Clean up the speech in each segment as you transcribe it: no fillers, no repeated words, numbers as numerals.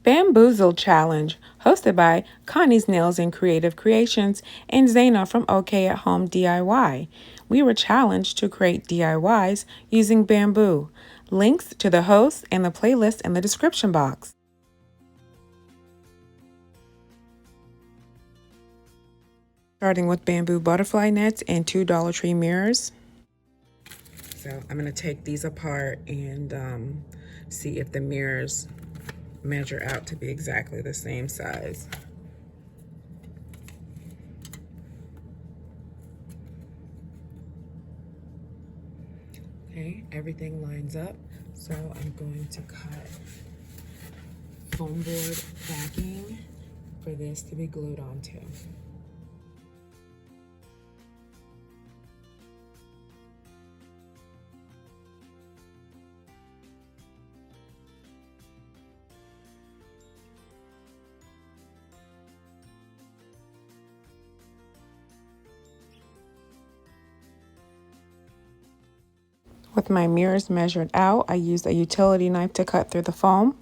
Bamboozled Challenge, hosted by Connie's Nails and Creative Creations and Zaina from OK at Home DIY. We were challenged to create DIYs using bamboo. Links to the hosts and the playlist in the description box. Starting with bamboo butterfly nets and 2 Dollar Tree mirrors. So I'm going to take these apart and see if the mirrors measure out to be exactly the same size. Okay, everything lines up. So I'm going to cut foam board backing for this to be glued onto. With my mirrors measured out, I used a utility knife to cut through the foam.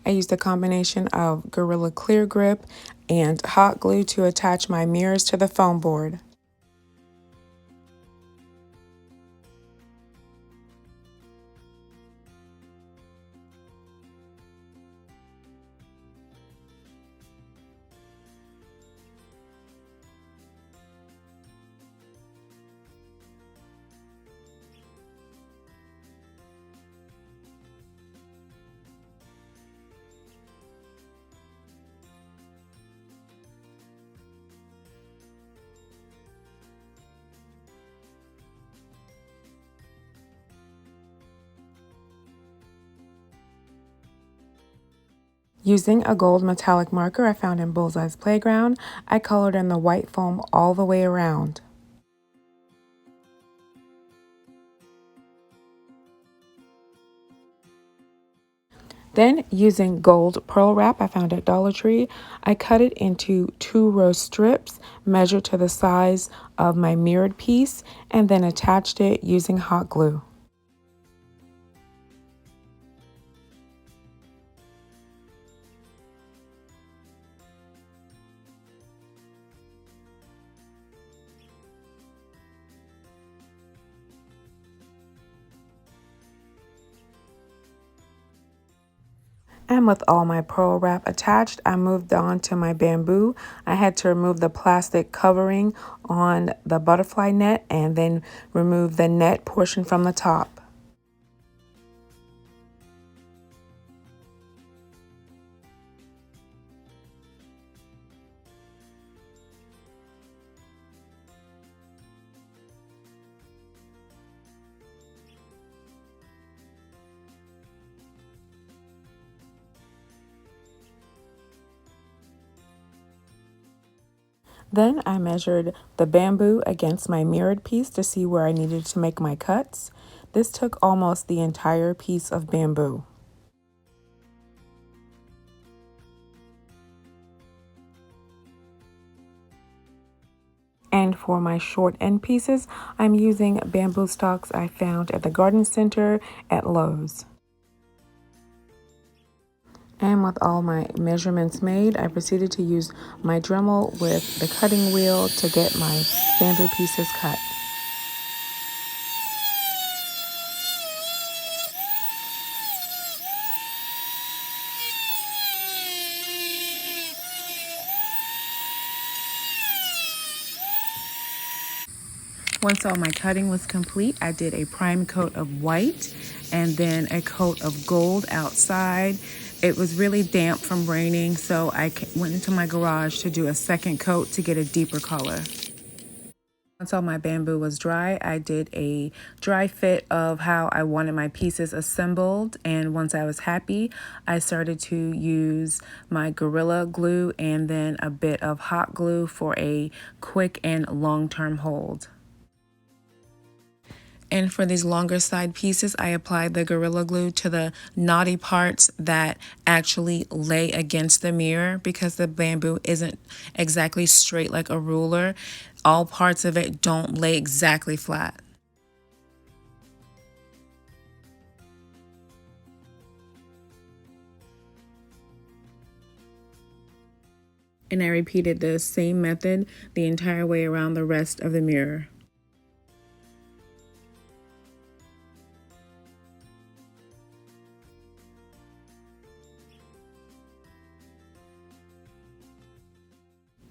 I used a combination of Gorilla Clear Grip and hot glue to attach my mirrors to the foam board. Using a gold metallic marker I found in Bullseye's playground, I colored in the white foam all the way around. Then, using gold pearl wrap I found at Dollar Tree, I cut it into 2-row strips measured to the size of my mirrored piece and then attached it using hot glue. And with all my pearl wrap attached, I moved on to my bamboo. I had to remove the plastic covering on the butterfly net and then remove the net portion from the top. Then I measured the bamboo against my mirrored piece to see where I needed to make my cuts. This took almost the entire piece of bamboo. And for my short end pieces, I'm using bamboo stalks I found at the garden center at Lowe's. And with all my measurements made, I proceeded to use my Dremel with the cutting wheel to get my bamboo pieces cut. Once all my cutting was complete, I did a prime coat of white and then a coat of gold outside. It was really damp from raining, so I went into my garage to do a second coat to get a deeper color. Once all my bamboo was dry, I did a dry fit of how I wanted my pieces assembled, and once I was happy, I started to use my Gorilla Glue and then a bit of hot glue for a quick and long-term hold. And for these longer side pieces, I applied the Gorilla Glue to the knotty parts that actually lay against the mirror because the bamboo isn't exactly straight like a ruler. All parts of it don't lay exactly flat. And I repeated the same method the entire way around the rest of the mirror.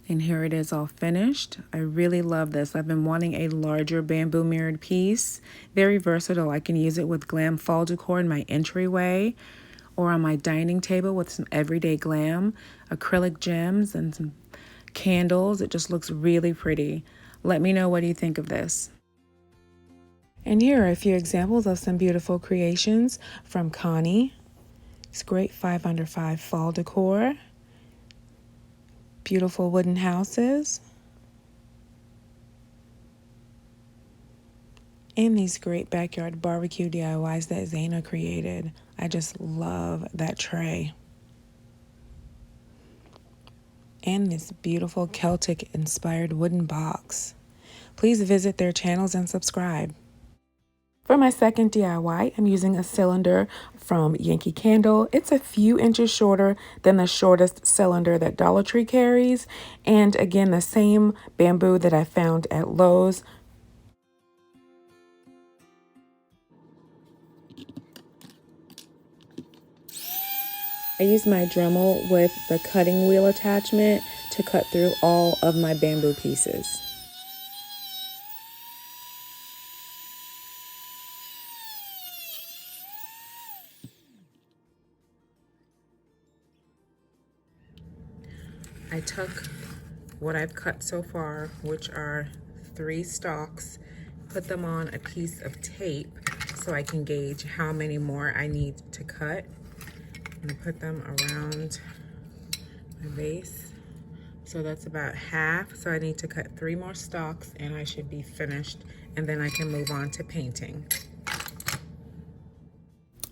And here it is all finished. I really love this. I've been wanting a larger bamboo mirrored piece. Very versatile. I can use it with Glam fall decor in my entryway or on my dining table with some everyday glam, acrylic gems, and some candles. It just looks really pretty. Let me know what you think of this. And here are a few examples of some beautiful creations from Connie. It's great 5 under 5 fall decor. Beautiful wooden houses. And these great backyard barbecue DIYs that Zana created. I just love that tray. And this beautiful Celtic inspired wooden box. Please visit their channels and subscribe. For my second DIY, I'm using a cylinder from Yankee Candle. It's a few inches shorter than the shortest cylinder that DollarTree carries. And again, the same bamboo that I found at Lowe's. I use my Dremel with the cutting wheel attachment to cut through all of my bamboo pieces. I took what I've cut so far, which are 3 stalks, put them on a piece of tape so I can gauge how many more I need to cut. I'm gonna put them around my vase. So that's about half. So I need to cut 3 more stalks and I should be finished. And then I can move on to painting.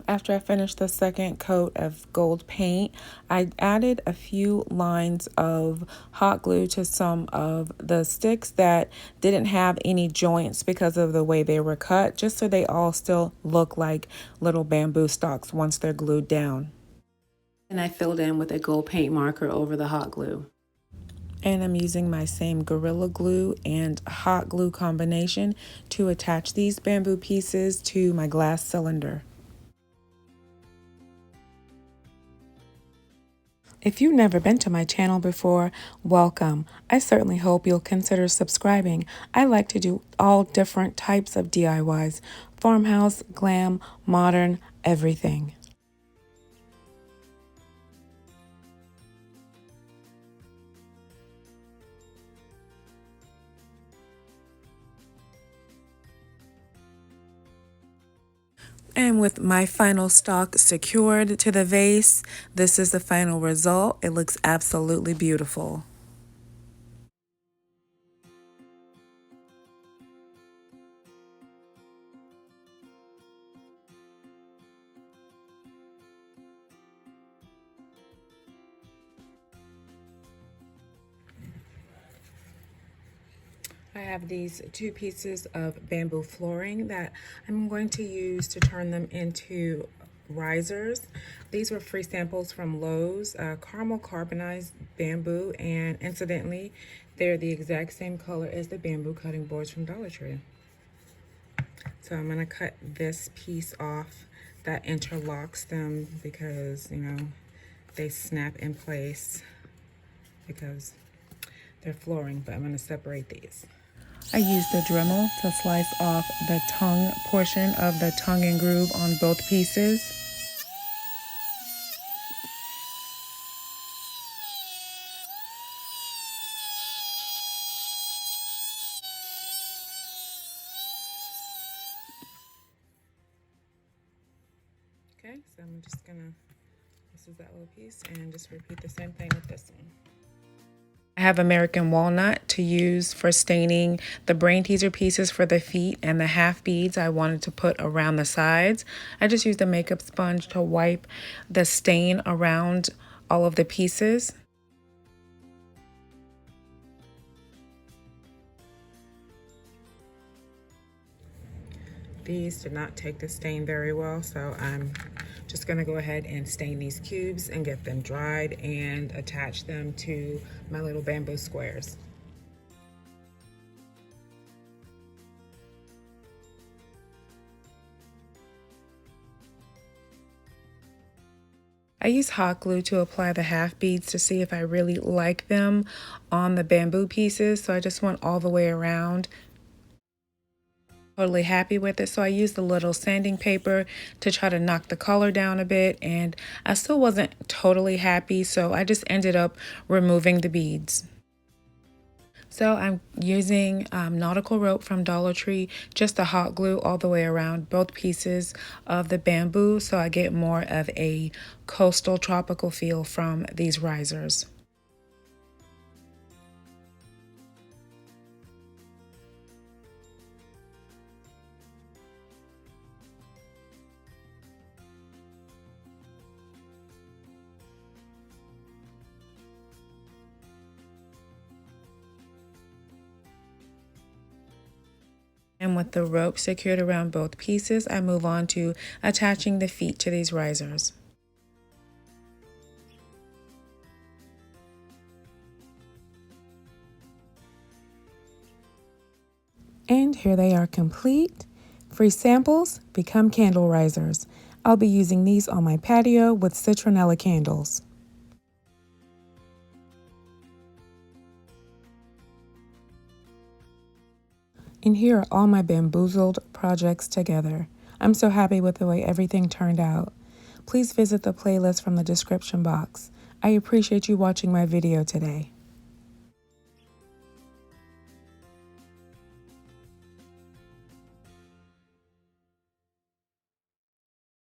After I finished the second coat of gold paint, I added a few lines of hot glue to some of the sticks that didn't have any joints because of the way they were cut, just so they all still look like little bamboo stalks once they're glued down. And I filled in with a gold paint marker over the hot glue. And I'm using my same Gorilla Glue and hot glue combination to attach these bamboo pieces to my glass cylinder. If you've never been to my channel before, welcome. I certainly hope you'll consider subscribing. I like to do all different types of DIYs, farmhouse, glam, modern, everything. And with my final stalk secured to the vase, this is the final result. It looks absolutely beautiful. I have these 2 pieces of bamboo flooring that I'm going to use to turn them into risers. These were free samples from Lowe's, caramel carbonized bamboo, and incidentally, they're the exact same color as the bamboo cutting boards from DollarTree. So I'm gonna cut this piece off that interlocks them because, you know, they snap in place because they're flooring, but I'm gonna separate these. I used the Dremel to slice off the tongue portion of the tongue and groove on both pieces. Okay, so I'm just gonna, this is that little piece, and just repeat the same thing with this one. I have American walnut to use for staining the brain teaser pieces for the feet and the half beads I wanted to put around the sides. I just used a makeup sponge to wipe the stain around all of the pieces. these did not take the stain very well, so I'm just gonna go ahead and stain these cubes and get them dried and attach them to my little bamboo squares. I use hot glue to apply the half beads to see if I really like them on the bamboo pieces, so I just went all the way around. Totally happy with it, so I used a little sanding paper to try to knock the color down a bit, and I still wasn't totally happy, so I just ended up removing the beads. So I'm using Nautical rope from Dollar Tree just to hot glue all the way around both pieces of the bamboo, so I get more of a coastal tropical feel from these risers. And with the rope secured around both pieces, I move on to attaching the feet to these risers. And here they are complete. Free samples become candle risers. I'll be using these on my patio with citronella candles. And here are all my Bamboozled projects together. I'm so happy with the way everything turned out. Please visit the playlist from the description box. I appreciate you watching my video today.